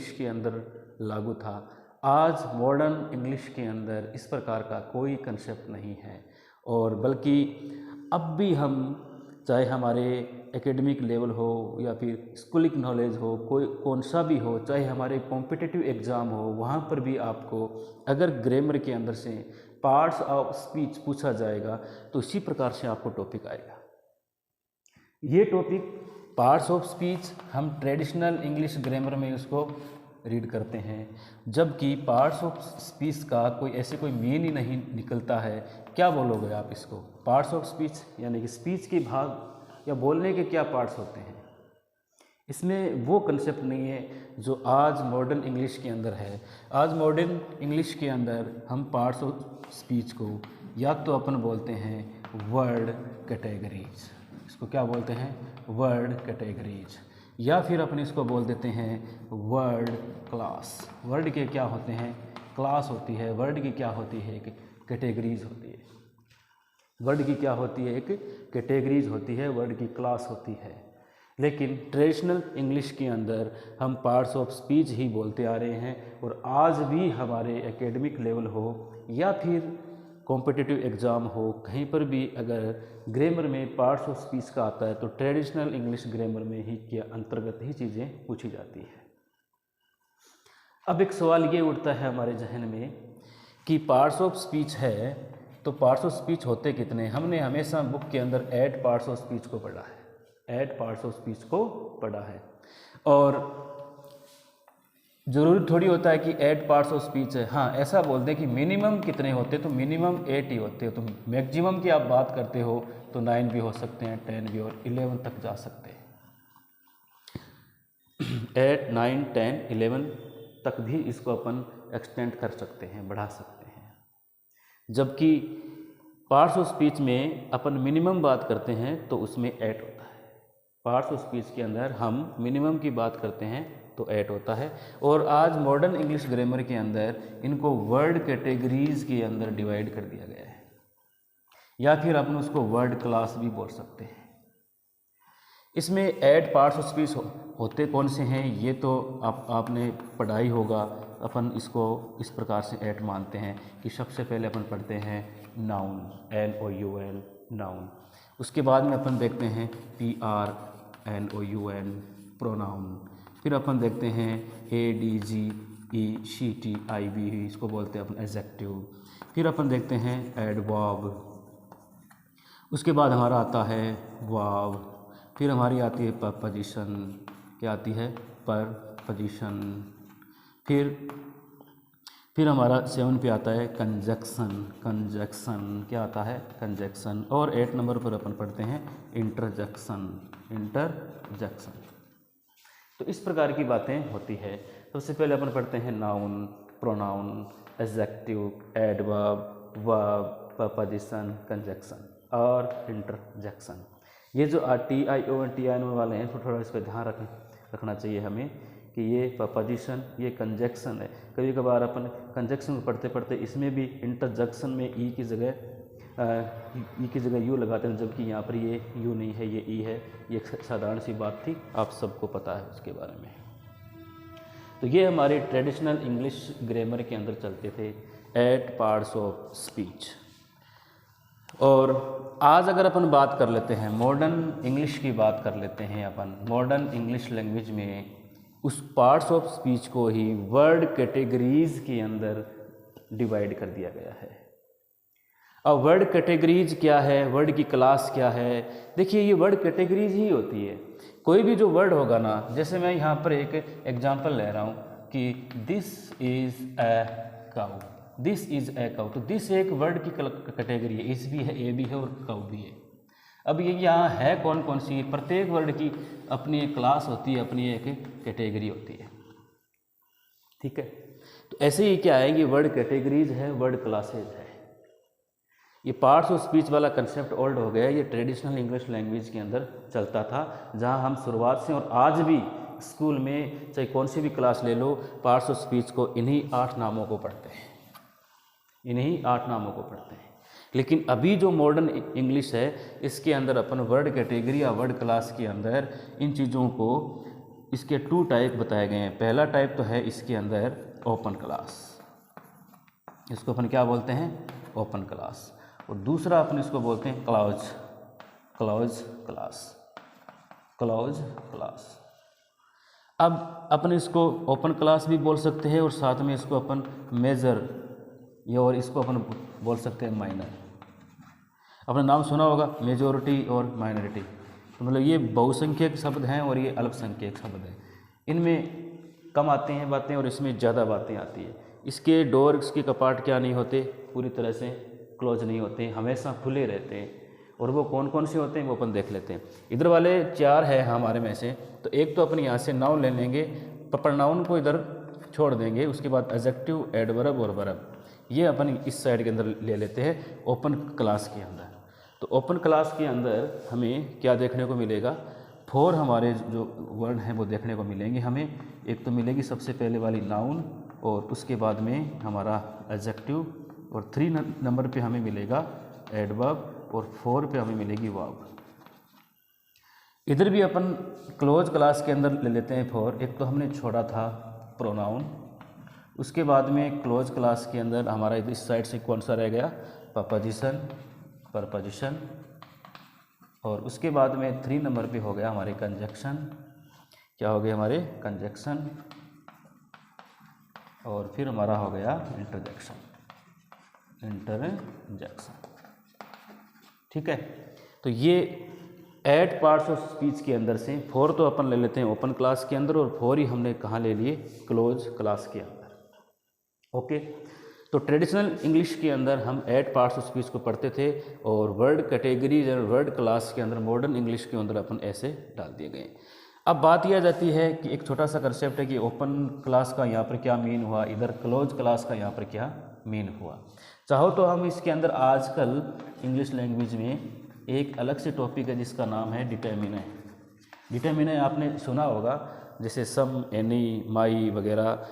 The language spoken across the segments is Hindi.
इंग्लिश के अंदर लागू था। आज मॉडर्न इंग्लिश के अंदर इस प्रकार का कोई कंसेप्ट नहीं है, और बल्कि अब भी हम चाहे हमारे एकेडमिक लेवल हो या फिर स्कूलिंग नॉलेज हो, कोई कौन सा भी हो, चाहे हमारे कॉम्पिटिटिव एग्ज़ाम हो, वहाँ पर भी आपको अगर ग्रामर के अंदर से पार्ट्स ऑफ स्पीच पूछा जाएगा तो इसी प्रकार से आपको टॉपिक आएगा। ये टॉपिक पार्ट्स ऑफ स्पीच हम ट्रेडिशनल इंग्लिश ग्रामर में उसको रीड करते हैं, जबकि पार्ट्स ऑफ स्पीच का कोई मीन ही नहीं निकलता है। क्या बोलोगे आप इसको? पार्ट्स ऑफ स्पीच यानी कि स्पीच के भाग या बोलने के क्या पार्ट्स होते हैं? इसमें वो कंसेप्ट नहीं है जो आज मॉडर्न इंग्लिश के अंदर है। आज मॉडर्न इंग्लिश के अंदर हम पार्ट्स ऑफ स्पीच को या तो अपन बोलते हैं वर्ड कैटेगरीज, इसको क्या बोलते हैं? वर्ड कैटेगरीज, या फिर अपन इसको बोल देते हैं वर्ड क्लास। वर्ड के क्या होते हैं? क्लास होती है। वर्ड की क्या होती है? एक कैटेगरीज होती है। वर्ड की क्या होती है? एक कैटेगरीज होती है, वर्ड की क्लास होती है। लेकिन ट्रेडिशनल इंग्लिश के अंदर हम पार्ट्स ऑफ स्पीच ही बोलते आ रहे हैं, और आज भी हमारे एकेडमिक लेवल हो या फिर कॉम्पिटिटिव एग्ज़ाम हो, कहीं पर भी अगर ग्रामर में पार्ट्स ऑफ स्पीच का आता है तो ट्रेडिशनल इंग्लिश ग्रामर में ही के अंतर्गत ही चीज़ें पूछी जाती है। अब एक सवाल ये उठता है हमारे जहन में कि पार्ट्स ऑफ स्पीच है तो पार्ट्स ऑफ स्पीच होते कितने? हमने हमेशा बुक के अंदर 8 पार्ट्स ऑफ स्पीच को पढ़ा है, 8 पार्ट्स ऑफ स्पीच को पढ़ा है, और ज़रूरी थोड़ी होता है कि 8 पार्ट्स ऑफ स्पीच है। हाँ, ऐसा बोल दें कि मिनिमम कितने होते हैं तो मिनिमम 8 ही होते हैं। तो मैक्सिमम की आप बात करते हो तो 9 भी हो सकते हैं, 10 भी और 11 तक जा सकते हैं। 8, 9, 10, 11 तक भी इसको अपन एक्सटेंड कर सकते हैं, बढ़ा सकते हैं। जबकि पार्ट्स ऑफ स्पीच में अपन मिनिमम बात करते हैं तो उसमें 8 होता है। पार्ट्स ऑफ स्पीच के अंदर हम मिनिमम की बात करते हैं तो 8 होता है। और आज मॉडर्न इंग्लिश ग्रामर के अंदर इनको वर्ड कैटेगरीज के अंदर डिवाइड कर दिया गया है, या फिर अपन उसको वर्ड क्लास भी बोल सकते हैं। इसमें 8 पार्ट्स ऑफ स्पीच होते कौन से हैं ये तो आपने पढ़ाई होगा। अपन इसको इस प्रकार से 8 मानते हैं कि सबसे पहले अपन पढ़ते हैं नाउन, NOUN, नाउन। उसके बाद में अपन देखते हैं PRONOUN, प्रोनाउन। फिर अपन देखते हैं ADJECTIV, इसको बोलते हैं अपन एडजेक्टिव। फिर अपन देखते हैं एडवर्ब। उसके बाद हमारा आता है वर्ब। फिर हमारी आती है प्रपोजिशन। क्या आती है? प्रपोजिशन। फिर हमारा 7 पे आता है कंजक्शन। कंजक्शन क्या आता है? कंजक्शन। और 8 नंबर पर अपन पढ़ते हैं इंटरजेक्शन। इंटरजेक्शन। तो इस प्रकार की बातें होती है। सबसे पहले अपन पढ़ते हैं noun, pronoun, adjective, adverb, verb, preposition, conjunction और इंटरजेक्शन। ये जो TION, TIN वाले हैं थोड़ा इस पर ध्यान रखना चाहिए हमें कि ये प्रपोजिशन, ये कंजक्शन है। कभी कभार अपन कंजक्शन को पढ़ते पढ़ते इसमें भी इंटरजेक्शन में ई की जगह यू लगाते हैं, जबकि यहाँ पर ये यू नहीं है, ये ई है। ये साधारण सी बात थी, आप सबको पता है उसके बारे में। तो ये हमारे ट्रेडिशनल इंग्लिश ग्रामर के अंदर चलते थे 8 पार्ट्स ऑफ स्पीच। और आज अगर अपन बात कर लेते हैं मॉडर्न इंग्लिश की बात कर लेते हैं अपन, मॉडर्न इंग्लिश लैंग्वेज में उस पार्ट्स ऑफ स्पीच को ही वर्ड कैटेगरीज के अंदर डिवाइड कर दिया गया है। अब वर्ड कैटेगरीज क्या है, वर्ड की क्लास क्या है? देखिए, ये वर्ड कैटेगरीज ही होती है। कोई भी जो वर्ड होगा ना, जैसे मैं यहाँ पर एक एग्जांपल ले रहा हूँ कि this is a cow, this is a cow, तो दिस एक वर्ड की कैटेगरी है। इस भी है, ए भी है और काउ भी है। अब ये यहाँ है कौन कौन सी? प्रत्येक वर्ड की अपनी एक क्लास होती है, अपनी एक कैटेगरी होती है। ठीक है, तो ऐसे ही क्या है, ये वर्ड कैटेगरीज है, वर्ड क्लासेज है। ये पार्ट्स ऑफ स्पीच वाला कंसेप्ट ओल्ड हो गया। ये ट्रेडिशनल इंग्लिश लैंग्वेज के अंदर चलता था, जहाँ हम शुरुआत से और आज भी स्कूल में चाहे कौन सी भी क्लास ले लो, पार्ट्स ऑफ स्पीच को इन्हीं 8 नामों को पढ़ते हैं, इन्हीं 8 नामों को पढ़ते हैं। लेकिन अभी जो मॉडर्न इंग्लिश है, इसके अंदर अपन वर्ड कैटेगरी या वर्ड क्लास के अंदर इन चीज़ों को इसके 2 टाइप बताए गए हैं। पहला टाइप तो है इसके अंदर ओपन क्लास, इसको अपन क्या बोलते हैं, ओपन क्लास। और दूसरा अपन इसको बोलते हैं क्लोज क्लास। अब अपन इसको ओपन क्लास भी बोल सकते हैं और साथ में इसको अपन मेजर या और इसको अपन बोल सकते हैं माइनर। आपने नाम सुना होगा मेजॉरिटी और माइनॉरिटी, तो मतलब ये बहुसंख्यक शब्द हैं और ये अल्पसंख्यक शब्द हैं। इनमें कम आते हैं बातें और इसमें ज़्यादा बातें आती है। इसके डोर, इसके कपाट क्या नहीं होते, पूरी तरह से क्लोज नहीं होते, हमेशा खुले रहते हैं। और वो कौन कौन से होते हैं वो अपन देख लेते हैं। इधर वाले 4 है हमारे में से, तो एक तो अपन यहाँ से नाउन ले लेंगे, प्रोनाउन को इधर छोड़ देंगे, उसके बाद एडजेक्टिव, एडवर्ब और वर्ब, ये अपन इस साइड के अंदर ले लेते हैं ओपन क्लास के अंदर। तो ओपन क्लास के अंदर हमें क्या देखने को मिलेगा, 4 हमारे जो वर्ड हैं वो देखने को मिलेंगे हमें। एक तो मिलेगी सबसे पहले वाली नाउन, और उसके बाद में हमारा एडजेक्टिव, और 3 नंबर पे हमें मिलेगा एडवर्ब, और 4 पे हमें मिलेगी वर्ब। इधर भी अपन क्लोज क्लास के अंदर ले लेते हैं 4। एक तो हमने छोड़ा था प्रोनाउन, उसके बाद में क्लोज क्लास के अंदर हमारा इस साइड से कौन सा रह गया, प्रपोजिशन, और उसके बाद में 3 नंबर पे हो गया हमारे कंजक्शन। क्या हो गया हमारे कंजक्शन, और फिर हमारा हो गया इंटरजेक्शन। ठीक है, तो ये 8 पार्ट्स ऑफ स्पीच के अंदर से 4 तो अपन ले लेते हैं ओपन क्लास के अंदर, और 4 ही हमने कहाँ ले लिए, क्लोज क्लास के अंदर। ओके, तो ट्रेडिशनल इंग्लिश के अंदर हम 8 पार्ट्स ऑफ स्पीच को पढ़ते थे, और वर्ड कैटेगरीज और वर्ड क्लास के अंदर मॉडर्न इंग्लिश के अंदर अपन ऐसे डाल दिए गए। अब बात यह आ जाती है कि एक छोटा सा कंसेप्ट है कि ओपन क्लास का यहाँ पर क्या मीन हुआ, इधर क्लोज क्लास का यहाँ पर क्या मीन हुआ। चाहो तो हम इसके अंदर आजकल इंग्लिश लैंग्वेज में एक अलग से टॉपिक है जिसका नाम है डिटरमिनर। आपने सुना होगा, जैसे सम, एनी, माई वगैरह,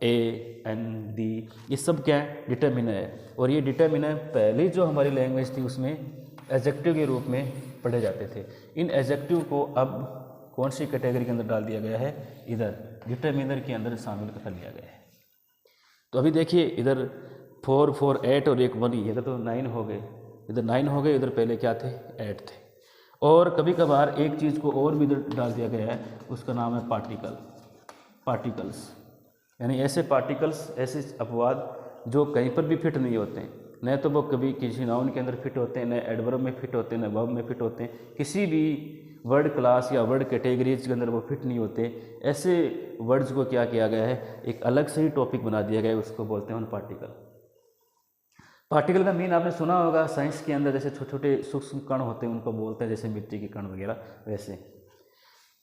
ए, एन, दी, ये सब क्या है, डिटरमिनर है। और ये डिटरमिनर पहले जो हमारी लैंग्वेज थी उसमें एडजेक्टिव के रूप में पढ़े जाते थे। इन एडजेक्टिव को अब कौन सी कैटेगरी के अंदर डाल दिया गया है, इधर डिटरमिनर के अंदर शामिल कर लिया गया है। तो अभी देखिए, इधर 4, 4, 8 और 1 1, इधर तो 9 हो गए, इधर 9 हो गए, इधर पहले क्या थे, 8 थे। और कभी कभार एक चीज़ को और भी इधर डाल दिया गया है, उसका नाम है पार्टिकल्स, यानी ऐसे पार्टिकल्स, ऐसे अपवाद जो कहीं पर भी फिट नहीं होते हैं। न तो वो कभी किसी नाउन के अंदर फिट होते हैं, न एडवर्ब में फिट होते हैं, न वर्ब में फिट होते हैं, किसी भी वर्ड क्लास या वर्ड कैटेगरीज के अंदर वो फिट नहीं होते। ऐसे वर्ड्स को क्या किया गया है, एक अलग से ही टॉपिक बना दिया गया है, उसको बोलते हैं पार्टिकल का मीन आपने सुना होगा साइंस के अंदर, जैसे छोटे छोटे सूक्ष्म कण होते हैं उनको बोलते हैं, जैसे मिट्टी के कण वगैरह वैसे।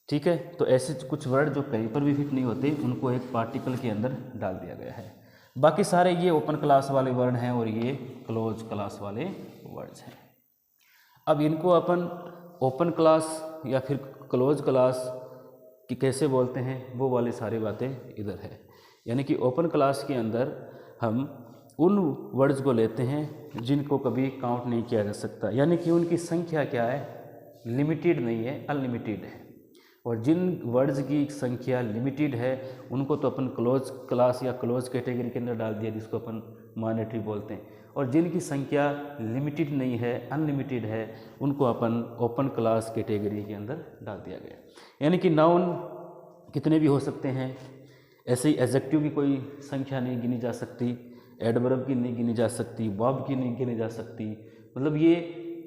ठीक है, तो ऐसे कुछ वर्ड जो कहीं पर भी फिट नहीं होते उनको एक पार्टिकल के अंदर डाल दिया गया है। बाकी सारे ये ओपन क्लास वाले वर्ड हैं और ये क्लोज क्लास वाले वर्ड्स हैं। अब इनको अपन ओपन क्लास या फिर क्लोज क्लास की कैसे बोलते हैं, वो वाली सारी बातें इधर है। यानी कि ओपन क्लास के अंदर हम उन वर्ड्स को लेते हैं जिनको कभी काउंट नहीं किया जा सकता, यानी कि उनकी संख्या क्या है, लिमिटेड नहीं है, अनलिमिटेड है। और जिन वर्ड्स की संख्या लिमिटेड है उनको तो अपन क्लोज क्लास या क्लोज कैटेगरी के अंदर डाल दिया, जिसको अपन मॉनेटरी बोलते हैं। और जिनकी संख्या लिमिटेड नहीं है, अनलिमिटेड है, उनको अपन ओपन क्लास कैटेगरी के अंदर डाल दिया गया। यानी कि नाउन कितने भी हो सकते हैं, ऐसे ही एडजेक्टिव की कोई संख्या नहीं गिनी जा सकती, एडवर्ब की नहीं गिनी जा सकती, वर्ब की नहीं गिनी जा सकती। मतलब ये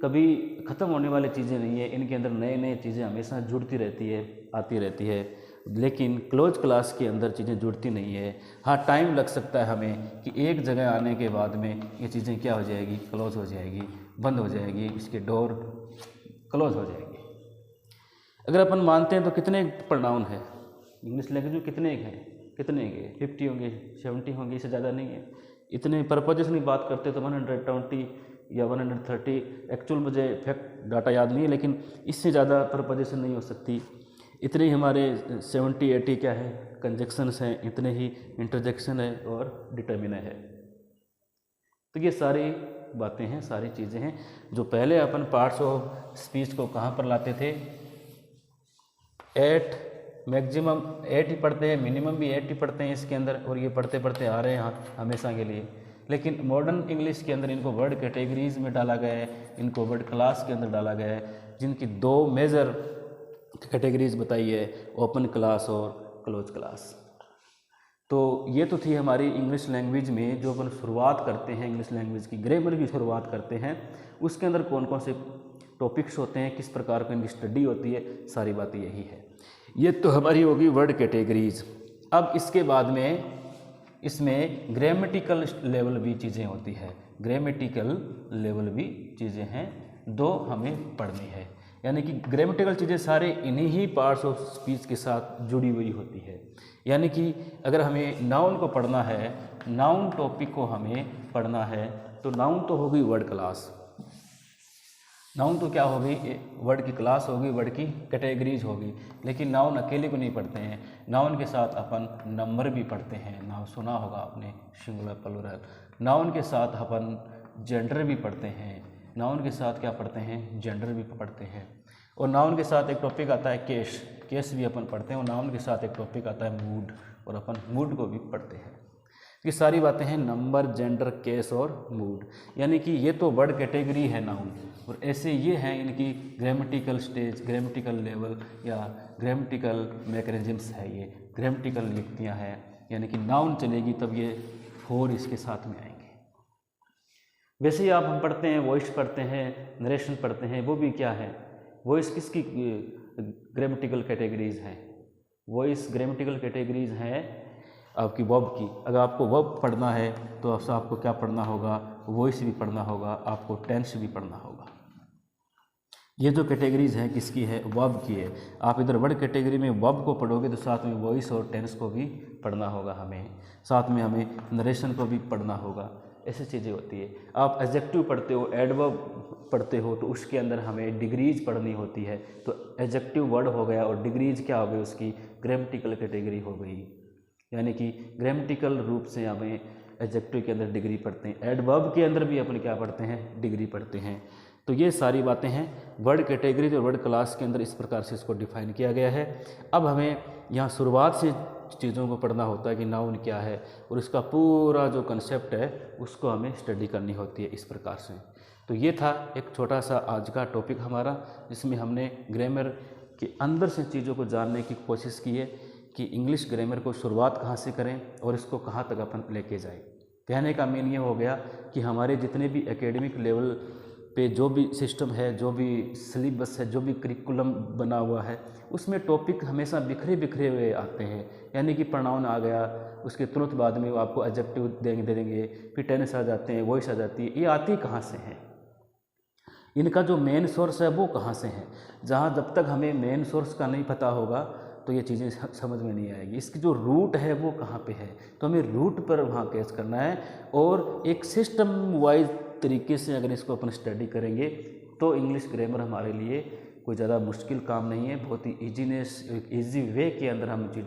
कभी ख़त्म होने वाली चीज़ें नहीं है, इनके अंदर नए नए चीज़ें हमेशा जुड़ती रहती है, आती रहती है। लेकिन क्लोज क्लास के अंदर चीज़ें जुड़ती नहीं है। हाँ, टाइम लग सकता है हमें कि एक जगह आने के बाद में ये चीज़ें क्या हो जाएगी, क्लोज हो जाएगी, बंद हो जाएगी, इसके डोर क्लोज हो जाएगी। अगर अपन मानते हैं तो कितने प्रोनाउन है इंग्लिश लैंग्वेज में, कितने हैं, 50 होंगे, 70 होंगे, इससे ज़्यादा नहीं है। इतने परपजेस की बात करते तो 120 या 130, एक्चुअल मुझे फैक्ट डाटा याद नहीं है, लेकिन इससे ज़्यादा परपजेशन नहीं हो सकती। इतने ही हमारे 70-80 क्या है, कंजक्शंस हैं, इतने ही इंटरजेक्शन है और डिटरमिनर है। तो ये सारी बातें हैं, सारी चीज़ें हैं जो पहले अपन पार्ट्स ऑफ स्पीच को कहाँ पर लाते थे, 8 मैक्सिमम 8 ही पढ़ते हैं, मिनिमम भी 8 ही पढ़ते हैं इसके अंदर, और ये पढ़ते पढ़ते आ रहे हैं हमेशा के लिए। लेकिन मॉडर्न इंग्लिश के अंदर इनको वर्ड कैटेगरीज में डाला गया है, इनको वर्ड क्लास के अंदर डाला गया है, जिनकी 2 मेजर कैटेगरीज बताई है, ओपन क्लास और क्लोज क्लास। तो ये तो थी हमारी इंग्लिश लैंग्वेज में जो अपन शुरुआत करते हैं, इंग्लिश लैंग्वेज की ग्रामर की शुरुआत करते हैं, उसके अंदर कौन कौन से टॉपिक्स होते हैं, किस प्रकार की इनकी स्टडी होती है, सारी बातें यही है। ये तो हमारी होगी वर्ड कैटेगरीज। अब इसके बाद में इसमें ग्रामेटिकल लेवल भी चीज़ें होती है, ग्रामेटिकल लेवल भी चीज़ें हैं 2 हमें पढ़नी है। यानी कि ग्रामेटिकल चीज़ें सारे इन्हीं ही पार्ट्स ऑफ स्पीच के साथ जुड़ी हुई होती है। यानी कि अगर हमें नाउन को पढ़ना है, नाउन टॉपिक को हमें पढ़ना है, तो नाउन तो होगी वर्ड क्लास, नाउन तो क्या होगी, वर्ड की क्लास होगी, वर्ड की कैटेगरीज होगी। लेकिन नाउन अकेले को नहीं पढ़ते हैं, नाउन के साथ अपन नंबर भी पढ़ते हैं, नाउन सुना होगा आपने, सिंगुलर प्लूरल। नाउन के साथ अपन जेंडर भी पढ़ते हैं, नाउन के साथ क्या पढ़ते हैं, जेंडर भी पढ़ते हैं। और नाउन के साथ एक टॉपिक आता है केस, केस भी अपन पढ़ते हैं। और नाउन के साथ एक टॉपिक आता है मूड, और अपन मूड को भी पढ़ते हैं। ये सारी बातें हैं नंबर, जेंडर, केस और मूड। यानी कि ये तो वर्ड कैटेगरी है नाउन, और ऐसे ये हैं इनकी ग्रामेटिकल स्टेज, ग्रामेटिकल लेवल या ग्रामेटिकल मैकेनिज्म्स है, ये ग्रामेटिकल युक्तियाँ हैं। यानी कि नाउन चलेगी तब ये 4 इसके साथ में आएंगे। वैसे ही आप हम पढ़ते हैं, वॉइस पढ़ते हैं, नरेशन पढ़ते हैं, वो भी क्या है, वॉइस किसकी ग्रामेटिकल कैटेगरीज हैं, वॉइस ग्रामेटिकल कैटेगरीज हैं आपकी वर्ब की। अगर आपको वर्ब पढ़ना है तो आपको क्या पढ़ना होगा, वॉइस भी पढ़ना होगा, आपको टेंस भी पढ़ना होगा। ये जो कैटेगरीज हैं किसकी है, वर्ब की है। आप इधर वर्ड कैटेगरी में वर्ब को पढ़ोगे तो साथ में वॉइस और टेंस को भी पढ़ना होगा हमें, साथ में हमें नरेशन को भी पढ़ना होगा। ऐसी चीज़ें होती है। आप एडजेक्टिव पढ़ते हो, एडवर्ब पढ़ते हो, तो उसके अंदर हमें डिग्रीज पढ़नी होती है। तो एडजेक्टिव वर्ड हो गया और डिग्रीज क्या हो गई, उसकी ग्रामेटिकल कैटेगरी हो गई। यानी कि ग्रामेटिकल रूप से हमें एडजेक्टिव के अंदर डिग्री पढ़ते हैं, एडवर्ब के अंदर भी अपन क्या पढ़ते हैं, डिग्री पढ़ते हैं। तो ये सारी बातें हैं वर्ड कैटेगरी और वर्ड क्लास के अंदर, इस प्रकार से इसको डिफाइन किया गया है। अब हमें यहाँ शुरुआत से चीज़ों को पढ़ना होता है कि नाउन क्या है, और इसका पूरा जो कंसेप्ट है उसको हमें स्टडी करनी होती है इस प्रकार से। तो ये था एक छोटा सा आज का टॉपिक हमारा, जिसमें हमने ग्रामर के अंदर से चीज़ों को जानने की कोशिश की है कि इंग्लिश ग्रामर को शुरुआत कहाँ से करें और इसको कहाँ तक अपन लेके जाएं। कहने का मीन ये हो गया कि हमारे जितने भी एकेडमिक लेवल पे जो भी सिस्टम है, जो भी सिलेबस है, जो भी करिकुलम बना हुआ है, उसमें टॉपिक हमेशा बिखरे बिखरे हुए आते हैं। यानी कि प्रोनाउन आ गया, उसके तुरंत बाद में वो आपको एडजेक्टिव दे देंगे, फिर टेंस आ जाते हैं, वॉइस आ जाती है। ये आती कहाँ से हैं, इनका जो मेन सोर्स है वो कहाँ से है। जहाँ जब तक हमें मेन सोर्स का नहीं पता होगा तो ये चीज़ें समझ में नहीं आएगी। इसकी जो रूट है वो कहाँ पे है, तो हमें रूट पर वहाँ कैच करना है। और एक सिस्टम वाइज तरीके से अगर इसको अपन स्टडी करेंगे तो इंग्लिश ग्रामर हमारे लिए कोई ज़्यादा मुश्किल काम नहीं है। बहुत ही ईजीनेस, ईजी वे के अंदर हम चीज़